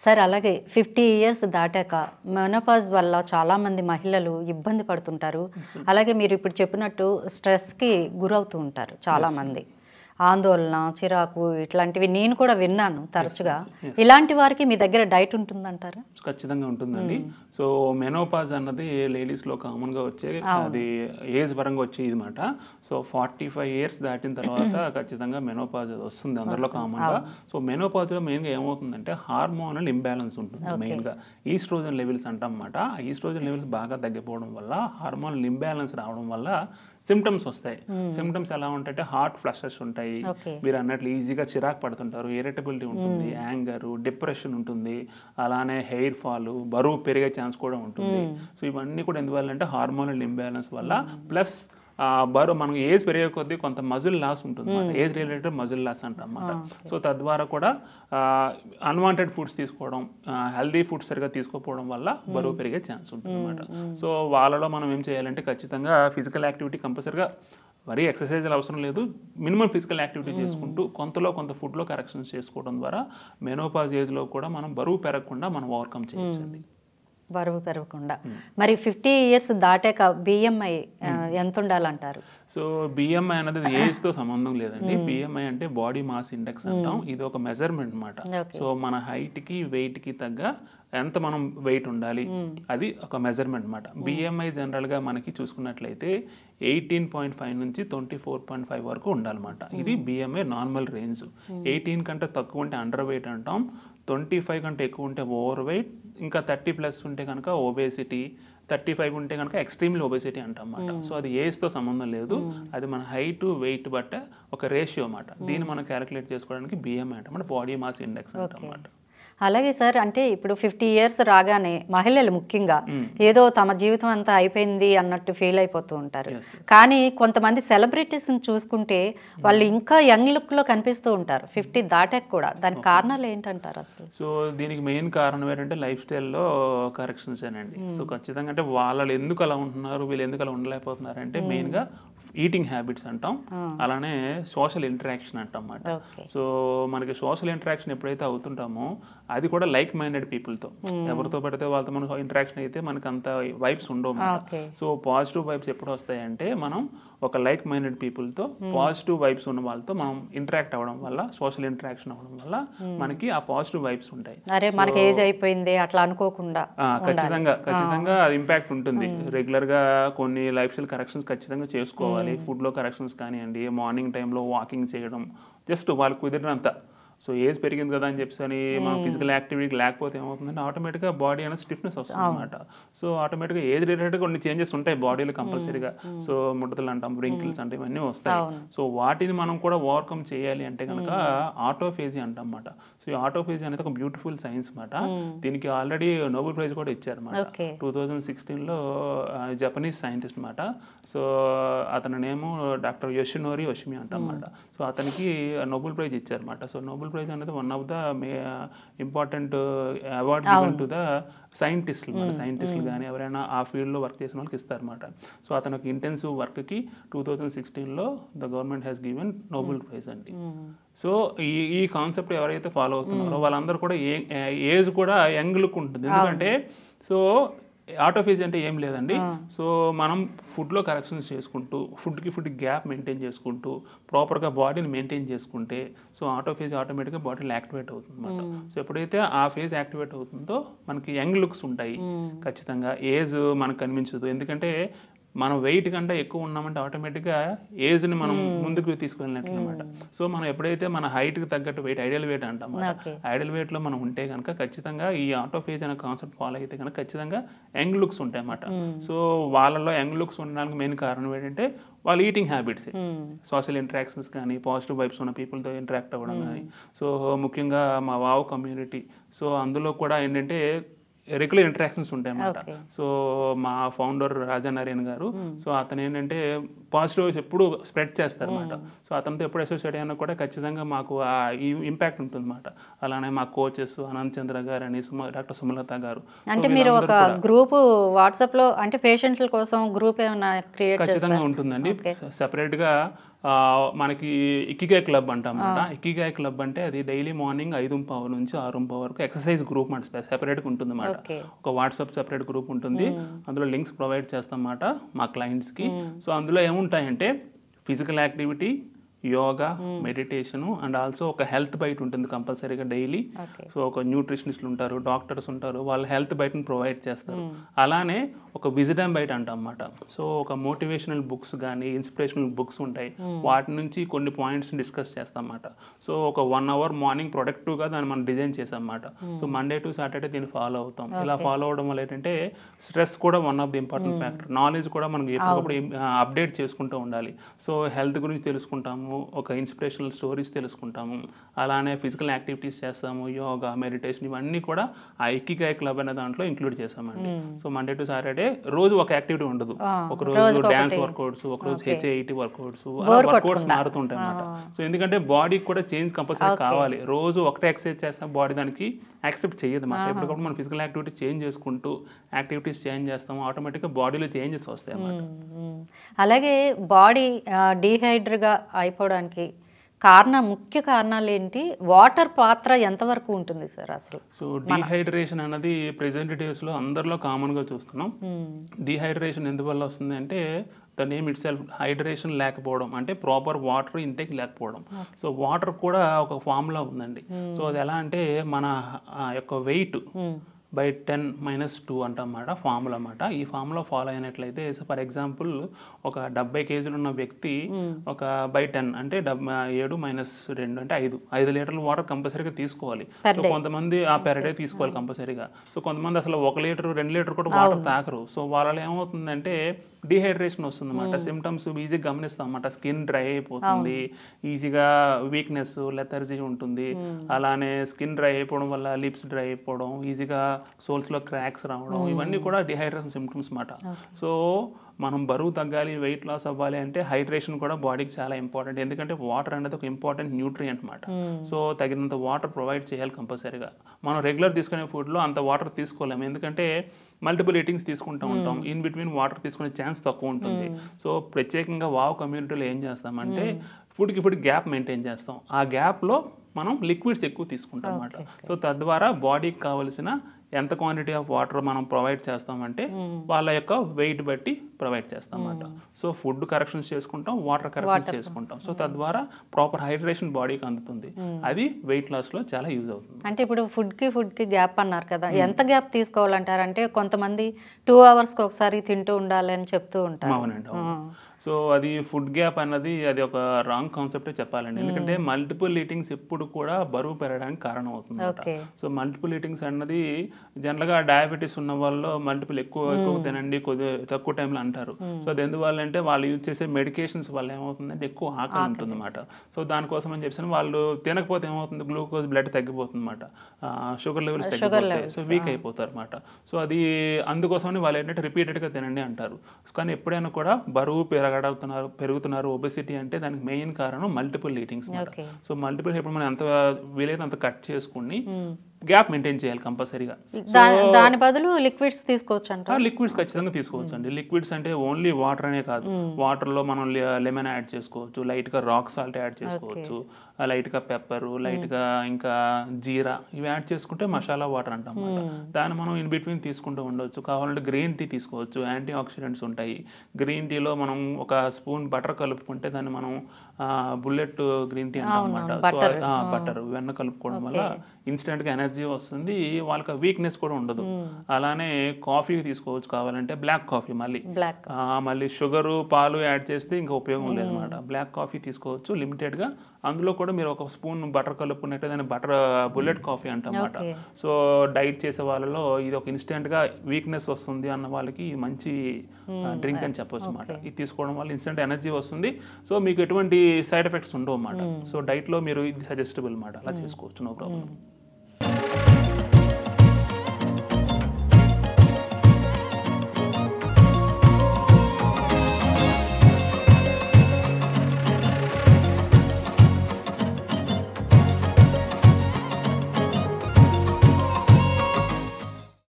Sir అలాగే 50 years దాటాక menopause వల్ల చాలామంది మహిళలు ఇబ్బంది పడుతుంటారు. అలాగే మీరు ఇప్పుడు చెప్పినట్టు స్ట్రెస్కి గురవుతూ ఉంటారు చాలామంది. ఆందోళన, చిరాకు ఇట్లాంటివి నేను కూడా విన్నాను తరచుగా. ఇలాంటి వారికి మీ దగ్గర డైట్ ఉంటుందంటారా? ఖచ్చితంగా ఉంటుందండి. సో మెనోపాజ్ అన్నది లేడీస్లో కామన్గా వచ్చే, అది ఏజ్ పరంగా వచ్చేది అనమాట. సో 45 ఇయర్స్ దాటిన తర్వాత ఖచ్చితంగా మెనోపాజ్ వస్తుంది అందరిలో కామన్గా. సో మెనోపాజ్లో మెయిన్గా ఏమవుతుందంటే హార్మోనల్ ఇంబ్యాలెన్స్ ఉంటుంది. మెయిన్గా ఈస్ట్రోజన్ లెవెల్స్ అంటాం అన్నమాట. ఆ ఈస్ట్రోజన్ లెవెల్స్ బాగా తగ్గిపోవడం వల్ల, హార్మోనల్ ఇంబ్యాలెన్స్ రావడం వల్ల సిమ్టమ్స్ వస్తాయి. సిమ్టమ్స్ ఎలా ఉంటాయంటే హార్ట్ ఫ్లషెస్ ఉంటాయి, మీరు అన్నట్లు ఈజీగా చిరాకు పడుతుంటారు, ఇరిటబిలిటీ ఉంటుంది, యాంగర్, డిప్రెషన్ ఉంటుంది, అలానే హెయిర్ ఫాల్, బరువు పెరిగే ఛాన్స్ కూడా ఉంటుంది. సో ఇవన్నీ కూడా ఎందువల్ల అంటే హార్మోనల్ ఇంబ్యాలెన్స్ వల్ల, ప్లస్ బరువు మనం ఏజ్ పెరిగే కొద్దీ కొంత మజిల్ లాస్ ఉంటుంది అన్నమాట. ఏజ్ రిలేటెడ్ మజిల్ లాస్ అంటాం అన్నమాట. సో తద్వారా కూడా అన్వాంటెడ్ ఫుడ్స్ తీసుకోవడం, హెల్దీ ఫుడ్స్ సరిగా తీసుకోకపోవడం వల్ల బరువు పెరిగే ఛాన్స్ ఉంటుంది అన్నమాట. సో వాళ్ళలో మనం ఏం చేయాలంటే ఖచ్చితంగా ఫిజికల్ యాక్టివిటీ కంపల్సరిగా, మరీ ఎక్సర్సైజ్లు అవసరం లేదు, మినిమం ఫిజికల్ యాక్టివిటీ చేసుకుంటూ కొంతలో కొంత ఫుడ్లో కరెక్షన్స్ చేసుకోవడం ద్వారా మెనోపాజ్ ఏజ్లో కూడా మనం బరువు పెరగకుండా మనం ఓవర్కమ్ చేయొచ్చండి. బరువు పెరగకుండా. మరి 50 ఇయర్స్ దాటాక బిఎంఐ ఎంత ఉండాలంటారు? సో బిఎంఐ అనేది ఏజ్తో సంబంధం లేదండి. బిఎంఐ అంటే బాడీ మాస్ ఇండెక్స్ అంటాం. ఇది ఒక మెజర్మెంట్ అనమాట. సో మన హైట్కి వెయిట్కి తగ్గ ఎంత మనం వెయిట్ ఉండాలి, అది ఒక మెజర్మెంట్ అనమాట. బిఎంఐ జనరల్గా మనకి చూసుకున్నట్లయితే 18.5 నుంచి 24.5 వరకు ఉండాలన్నమాట. ఇది బిఎంఐ నార్మల్ రేంజ్. 18 కంటే తక్కువ ఉంటే అండర్ వెయిట్ అంటాం, 25 కంటే ఎక్కువ ఉంటే ఓవర్ వెయిట్, ఇంకా 30+ ఉంటే కనుక ఒబేసిటీ, 35 ఉంటే కనుక ఎక్స్ట్రీమ్లీ ఒబేసిటీ అంటాం అన్నమాట. సో అది ఏజ్తో సంబంధం లేదు, అది మన హైట్ వెయిట్ బట్టే ఒక రేషియో అన్నమాట. దీన్ని మనం క్యాలిక్యులేట్ చేసుకోవడానికి బిఎంఐ అంటాం, బాడీ మాస్ ఇండెక్స్ అంటాం అన్నమాట. అలాగే సార్, అంటే ఇప్పుడు 50 ఇయర్స్ రాగానే మహిళలు ముఖ్యంగా ఏదో తమ జీవితం అంతా అయిపోయింది అన్నట్టు ఫీల్ అయిపోతూ ఉంటారు. కానీ కొంతమంది సెలబ్రిటీస్ని చూసుకుంటే వాళ్ళు ఇంకా యంగ్ లుక్లో కనిపిస్తూ ఉంటారు 50 దాటాక కూడా. దానికి కారణాలు ఏంటంటారు అసలు? సో దీనికి మెయిన్ కారణం ఏంటంటే లైఫ్ స్టైల్లో కరెక్షన్స్ అండి. సో ఖచ్చితంగా అంటే వాళ్ళు ఎందుకు అలా ఉంటున్నారు, వీళ్ళు ఎందుకు అలా ఉండలేకపోతున్నారు అంటే మెయిన్గా ఈటింగ్ హ్యాబిట్స్ అంటాం, అలానే సోషల్ ఇంటరాక్షన్ అంటాం అన్నమాట. సో మనకి సోషల్ ఇంటరాక్షన్ ఎప్పుడైతే అవుతుంటామో అది కూడా లైక్ మైండెడ్ పీపుల్తో, ఎవరితో పడితే వాళ్ళతో మనం ఇంటరాక్షన్ అయితే మనకు అంత వైబ్స్ ఉండవు అన్నమాట. సో పాజిటివ్ వైబ్స్ ఎప్పుడు వస్తాయంటే మనం ఒక లైక్ మైండెడ్ పీపుల్తో, పాజిటివ్ వైబ్స్ ఉన్న వాళ్ళతో మనం ఇంటరాక్ట్ అవ్వడం వల్ల, సోషల్ ఇంటరాక్షన్ అవ్వడం వల్ల మనకి ఆ పాజిటివ్ వైబ్స్ ఉంటాయి. అరే మనకి ఏజ్ అయిపోయింది అట్లా అనుకోకుండా ఖచ్చితంగా అది ఇంపాక్ట్ ఉంటుంది. రెగ్యులర్గా కొన్ని లైఫ్ స్టైల్ కరెక్షన్స్ ఖచ్చితంగా చేసుకోవాలి. ఫుడ్లో కరెక్షన్స్ కానివ్వండి, మార్నింగ్ టైంలో వాకింగ్ చేయడం, జస్ట్ వాళ్ళకి కుదిరినంత. సో ఏజ్ పెరిగింది కదా అని చెప్పి అని మనం ఫిజికల్ యాక్టివిటీ లేకపోతే ఏమవుతుందంటే ఆటోమేటిక్గా బాడీ అనేది స్టిఫ్నెస్ వస్తుంది అనమాట. సో ఆటోమేటిక్గా ఏజ్ రిలేటెడ్గా కొన్ని చేంజెస్ ఉంటాయి బాడీలో కంపల్సరీగా. సో ముడతలు అంటాం, రింకిల్స్ అంటే ఇవన్నీ వస్తాయి. సో వాటిని మనం కూడా ఓవర్కమ్ చేయాలి అంటే కనుక ఆటోఫేజీ అంటాం అన్నమాట. సో ఈ ఆటోఫేజీ అనేది ఒక బ్యూటిఫుల్ సైన్స్ అనమాట. దీనికి ఆల్రెడీ నోబెల్ ప్రైజ్ కూడా ఇచ్చారన్నమాట 2016లో, జపనీస్ సైంటిస్ట్ అనమాట. సో అతని నేము డాక్టర్ యోషినోరి ఒషిమి అంటాం అన్నమాట. సో అతనికి నోబెల్ ప్రైజ్ ఇచ్చారన్నమాట. సో నోబెల్ ప్రైజ్ అనేది one of the important award given to the సైంటిస్టులు కానీ ఎవరైనా ఆ ఫీల్డ్లో వర్క్ చేసిన వాళ్ళకి ఇస్తారన్నమాట. సో అతను ఒక ఇంటెన్సివ్ వర్క్కి 2016లో the government has given Nobel prize అండి. సో ఈ కాన్సెప్ట్ ఎవరైతే ఫాలో అవుతున్నారో వాళ్ళందరూ కూడా ఏజ్ కూడా యంగ్ లుక్ ఉంటుంది. ఎందుకంటే సో ఆటోఫేజ్ అంటే ఏం లేదండి. సో మనం ఫుడ్లో కరెక్షన్స్ చేసుకుంటూ, ఫుడ్కి గ్యాప్ మెయింటైన్ చేసుకుంటూ, ప్రాపర్గా బాడీని మెయింటైన్ చేసుకుంటే సో ఆటోఫేజ్ ఆటోమేటిక్గా బాడీలో యాక్టివేట్ అవుతుంది అన్నమాట. సో ఎప్పుడైతే ఆ ఫేజ్ యాక్టివేట్ అవుతుందో మనకి యంగ్ లుక్స్ ఉంటాయి. ఖచ్చితంగా ఏజ్ మనకు కనిపించదు. ఎందుకంటే మనం వెయిట్ కంటే ఎక్కువ ఉన్నామంటే ఆటోమేటిక్గా ఏజ్ని మనం ముందుకు తీసుకెళ్ళినట్లు అనమాట. సో మనం ఎప్పుడైతే మన హైట్కి తగ్గట్టు వెయిట్, ఐడియల్ వెయిట్ అంటాం, ఐడియల్ వెయిట్లో మనం ఉంటే కనుక ఖచ్చితంగా ఈ ఆటోఫేజ్ అనే కాన్సెప్ట్ ఫాలో అయితే కనుక ఖచ్చితంగా యంగ్ లుక్స్ ఉంటాయి అన్నమాట. సో వాళ్ళలో యంగ్ లుక్స్ ఉండడానికి మెయిన్ కారణం ఏంటంటే వాళ్ళ ఈటింగ్ హ్యాబిట్స్, సోషల్ ఇంటరాక్షన్స్ కానీ, పాజిటివ్ వైబ్స్ ఉన్న పీపుల్తో ఇంటరాక్ట్ అవ్వడం కానీ. సో ముఖ్యంగా మా వావ్ కమ్యూనిటీ, సో అందులో కూడా ఏంటంటే రెగ్యులర్ ఇంటరాక్షన్స్ ఉంటాయి అన్నమాట. సో మా ఫౌండర్ రాజానారాయణ గారు, సో అతను ఏంటంటే పాజిటివ్ ఎప్పుడు స్ప్రెడ్ చేస్తారు అన్నమాట. సో అతనితో ఎప్పుడు అసోసియేట్ అయినా కూడా ఖచ్చితంగా మాకు ఈ ఇంపాక్ట్ ఉంటుంది అన్నమాట. అలానే మా కోచెస్ అనంత్ చంద్ర గారు అని, డాక్టర్ సుమలత గారు. అంటే మీరు ఒక గ్రూప్ వాట్సాప్లో అంటే పేషెంట్ల కోసం గ్రూప్ ఏమైనా క్రియేట్ ఖచ్చితంగా ఉంటుందండి. సెపరేట్గా మనకి ఇకిగాయ్ క్లబ్ అంటామన్నమాట. ఇకిగాయ్ క్లబ్ అంటే అది డైలీ మార్నింగ్ 5:15 నుంచి 6:30 వరకు ఎక్సర్సైజ్ గ్రూప్ అంటే సెపరేట్గా ఉంటుంది అన్నమాట. ఒక వాట్సాప్ సెపరేట్ గ్రూప్ ఉంటుంది, అందులో లింక్స్ ప్రొవైడ్ చేస్తాం అన్నమాట మా క్లయింట్స్కి. సో అందులో ఏముంటాయంటే physical activity, yoga, meditation and also ఒక హెల్త్ బైట్ ఉంటుంది కంపల్సరీగా డైలీ. సో ఒక న్యూట్రిషనిస్టులు ఉంటారు, డాక్టర్స్ ఉంటారు, వాళ్ళ హెల్త్ బైట్ని ప్రొవైడ్ చేస్తారు. అలానే ఒక విజిడమ్ బైట్ అంటాం అన్నమాట. సో ఒక మోటివేషనల్ బుక్స్ కానీ ఇన్స్పిరేషనల్ బుక్స్ ఉంటాయి, వాటి నుంచి కొన్ని పాయింట్స్ డిస్కస్ చేస్తాం అన్నమాట. సో ఒక 1 hour మార్నింగ్ ప్రొడక్టివ్గా దాన్ని మనం డిజైన్ చేసాం అన్నమాట. సో మండే టు సాటర్డే దీన్ని ఫాలో అవుతాం. ఇలా ఫాలో అవడం వల్ల ఏంటంటే స్ట్రెస్ కూడా one of the important factor. Knowledge కూడా మనం ఎప్పటికప్పుడు అప్డేట్ చేసుకుంటూ ఉండాలి. సో హెల్త్ గురించి తెలుసుకుంటాము, ఒక ఇన్స్పిరేషనల్ స్టోరీస్ తెలుసుకుంటాము, అలానే ఫిజికల్ యాక్టివిటీస్ చేస్తాము, యోగా, మెడిటేషన్, ఇవన్నీ కూడా ఆ ఇకిగాయ్ క్లబ్ అనే దాంట్లో ఇంక్లూడ్ చేసామండి. సో మండే టు సాటర్డే రోజు ఒక యాక్టివిటీ ఉండదు. ఒక రోజు డ్యాన్స్ వర్కౌట్స్, ఒక రోజు HIIT వర్కౌట్స్, అలా వర్కౌట్స్ మారుతుంటాయి అన్నమాట. సో ఎందుకంటే బాడీకి కూడా చేంజ్ కంపల్సరీ కావాలి. రోజు ఒకటే ఎక్సర్సైజ్ చేస్తాం, బాడీ దానికి యాక్సెప్ట్ చేయదు అన్నమాట. ఎప్పటికప్పుడు మనం ఫిజికల్ యాక్టివిటీ చేంజ్ చేసుకుంటూ యాక్టివిటీస్ చేంజ్ చేస్తాము, ఆటోమేటిక్గా బాడీలో చేంజెస్ వస్తాయి అన్నమాట. అలాగే బాడీ డీహైడ్రేట్గా అయిపోవడానికి ముఖ్య కారణాలు ఏంటి? వాటర్ పాత్ర ఎంతవరకు ఉంటుంది సార్ అసలు? సో డీహైడ్రేషన్ అన్నది ప్రెసెంట్ డేస్లో అందరిలో కామన్గా చూస్తున్నాం. డీహైడ్రేషన్ ఎందువల్ల వస్తుంది అంటే the name it self, hydration లేకపోవడం అంటే ప్రాపర్ వాటర్ ఇంటేక్ లేకపోవడం. సో వాటర్ కూడా ఒక ఫార్ములా ఉందండి. సో అది ఎలా అంటే మన యొక్క వెయిట్ by 10 - 2 అంటమాట ఫార్ములా అన్నమాట. ఈ ఫార్ములా ఫాలో అయినట్లయితే ఫర్ ఎగ్జాంపుల్ ఒక 70 kg ఉన్న వ్యక్తి ఒక by 10 అంటే 7 - 2 అంటే 5 లీటర్ల వాటర్ కంపల్సరీగా తీసుకోవాలి. సో కొంతమంది పెర్ డే తీసుకోవాలి కంపల్సరీగా. సో కొంతమంది అసలు 1 లీటర్ 2 లీటర్ కూడా వాటర్ తాకరు. సో వాళ్ళలో ఏమవుతుందంటే డీహైడ్రేషన్ వస్తుంది అన్నమాట. సిమ్టమ్స్ ఈజీగా గమనిస్తాం అన్నమాట. స్కిన్ డ్రై అయిపోతుంది, ఈజీగా వీక్నెస్, లెథర్జీ ఉంటుంది. అలానే స్కిన్ డ్రై అయిపోవడం వల్ల లిప్స్ డ్రై అయిపోవడం, ఈజీగా సోల్స్లో క్రాక్స్ రావడం, ఇవన్నీ కూడా డిహైడ్రేషన్ సిమ్టమ్స్ అన్నమాట. సో మనం బరువు తగ్గాలి, వెయిట్ లాస్ అవ్వాలి అంటే హైడ్రేషన్ కూడా బాడీకి చాలా ఇంపార్టెంట్. ఎందుకంటే వాటర్ అనేది ఒక ఇంపార్టెంట్ న్యూట్రియంట్ అన్నమాట. సో తగినంత వాటర్ ప్రొవైడ్ చేయాలి కంపల్సరీగా. మనం రెగ్యులర్ తీసుకునే ఫుడ్లో అంత వాటర్ తీసుకోలేము, ఎందుకంటే మల్టిపుల్ ఈటింగ్స్ తీసుకుంటూ ఉంటాం. ఇన్ బిట్వీన్ వాటర్ తీసుకునే ఛాన్స్ తక్కువ ఉంటుంది. సో ప్రత్యేకంగా వావ్ కమ్యూనిటీలో ఏం చేస్తామంటే ఫుడ్కి గ్యాప్ మెయింటైన్ చేస్తాం. ఆ గ్యాప్లో మనం లిక్విడ్స్ ఎక్కువ తీసుకుంటాం అన్నమాట. సో తద్వారా బాడీకి కావాల్సిన ఎంత క్వాంటిటీ ఆఫ్ వాటర్ మనం ప్రొవైడ్ చేస్తామంటే వాళ్ళ యొక్క వెయిట్ బట్టి ప్రొవైడ్ చేస్తాం అన్నమాట. సో ఫుడ్ కరెక్షన్స్ చేసుకుంటాం, వాటర్ కరెక్షన్స్ చేసుకుంటాం. సో తద్వారా ప్రాపర్ హైడ్రేషన్ బాడీకి అందుతుంది. అది వెయిట్ లాస్లో చాలా యూజ్ అవుతుంది. అంటే ఇప్పుడు ఫుడ్కి గ్యాప్ అన్నారు కదా, ఎంత గ్యాప్ తీసుకోవాలంటారు? అంటే కొంతమంది 2 hours ఒకసారి తింటూ ఉండాలి అని చెప్తూ ఉంటారు. అవునండి. సో అది ఫుడ్ గ్యాప్ అన్నది అది ఒక రాంగ్ కాన్సెప్టే చెప్పాలండి. ఎందుకంటే మల్టిపుల్ ఈటింగ్స్ ఎప్పుడు కూడా బరువు పెరగడానికి కారణం అవుతుంది. సో మల్టిపుల్ ఈటింగ్స్ అన్నది జనరల్గా డయాబెటీస్ ఉన్న వాళ్ళు మల్టిపుల్ ఎక్కువ తినండి కొద్ది తక్కువ టైంలో అంటారు. సో అది ఎందువల్ల అంటే వాళ్ళు యూజ్ చేసే మెడికేషన్స్ వల్ల ఏమవుతుందంటే ఎక్కువ ఆకలి ఉంటుంది అన్నమాట. సో దానికోసం అని చెప్పి వాళ్ళు తినకపోతే ఏమవుతుంది, గ్లూకోజ్ బ్లడ్ తగ్గిపోతుంది అన్నమాట, షుగర్ లెవెల్స్ తగ్గిపోతాయి, సో వీక్ అయిపోతారు అన్నమాట. సో అది అందుకోసమని వాళ్ళు ఏంటంటే రిపీటెడ్గా తినండి అంటారు. కానీ ఎప్పుడైనా కూడా బరువు పెరుగుతున్నారు ఒబెసిటీ అంటే దానికి మెయిన్ కారణం మల్టిపుల్ ఈటింగ్స్. సో మల్టిపుల్ ఇప్పుడు మనం ఎంత వీలైతే అంత కట్ చేసుకుని గ్యాప్ మెయింటైన్ చేయాలి కంపల్సరీగా. దాని బదులు లిక్విడ్స్ తీసుకోవచ్చు అంట. లిక్విడ్స్ ఖచ్చితంగా తీసుకోవచ్చు అండి. లిక్విడ్స్ అంటే ఓన్లీ వాటర్ అనే కాదు, వాటర్లో మనం లెమన్ యాడ్ చేసుకోవచ్చు, లైట్గా రాక్ సాల్ట్ యాడ్ చేసుకోవచ్చు, లైట్గా పెప్పరు, లైట్గా ఇంకా జీరా, ఇవి యాడ్ చేసుకుంటే మసాలా వాటర్ అంటాం. దాన్ని మనం ఇన్ బిట్వీన్ తీసుకుంటూ ఉండవచ్చు. కావాలంటే గ్రీన్ టీ తీసుకోవచ్చు, యాంటీ ఆక్సిడెంట్స్ ఉంటాయి. గ్రీన్ టీలో మనం ఒక స్పూన్ బటర్ కలుపుకుంటే దాన్ని మనం బుల్లెట్ గ్రీన్ టీ అంటాం అన్నమాట. సో బటర్ వెన్న కలుపుకోవడం వల్ల ఇన్స్టెంట్గా ఎనర్జీ వస్తుంది, వాళ్ళకి వీక్నెస్ కూడా ఉండదు. అలానే కాఫీ తీసుకోవచ్చు, కావాలంటే బ్లాక్ కాఫీ, మళ్ళీ షుగరు పాలు యాడ్ చేస్తే ఇంకా ఉపయోగం లేదన్నమాట. బ్లాక్ కాఫీ తీసుకోవచ్చు లిమిటెడ్గా. అందులో కూడా మీరు ఒక స్పూన్ బటర్ కలుపుకున్నట్టు దాన్ని బుల్లెట్ కాఫీ అంటమాట. సో డైట్ చేసే వాళ్ళలో ఇది ఒక ఇన్స్టెంట్గా వీక్నెస్ వస్తుంది అన్న వాళ్ళకి మంచి డ్రింక్ అని చెప్పొచ్చు అన్నమాట. ఇది తీసుకోవడం వల్ల ఇన్స్టెంట్ ఎనర్జీ వస్తుంది. సో మీకు ఎటువంటి సైడ్ ఎఫెక్ట్స్ ఉండవు అన్నమాట. సో డైట్లో మీరు ఇది సజెస్టబుల్ అన్నమాట, అలా చేసుకోవచ్చు, నో ప్రాబ్లం.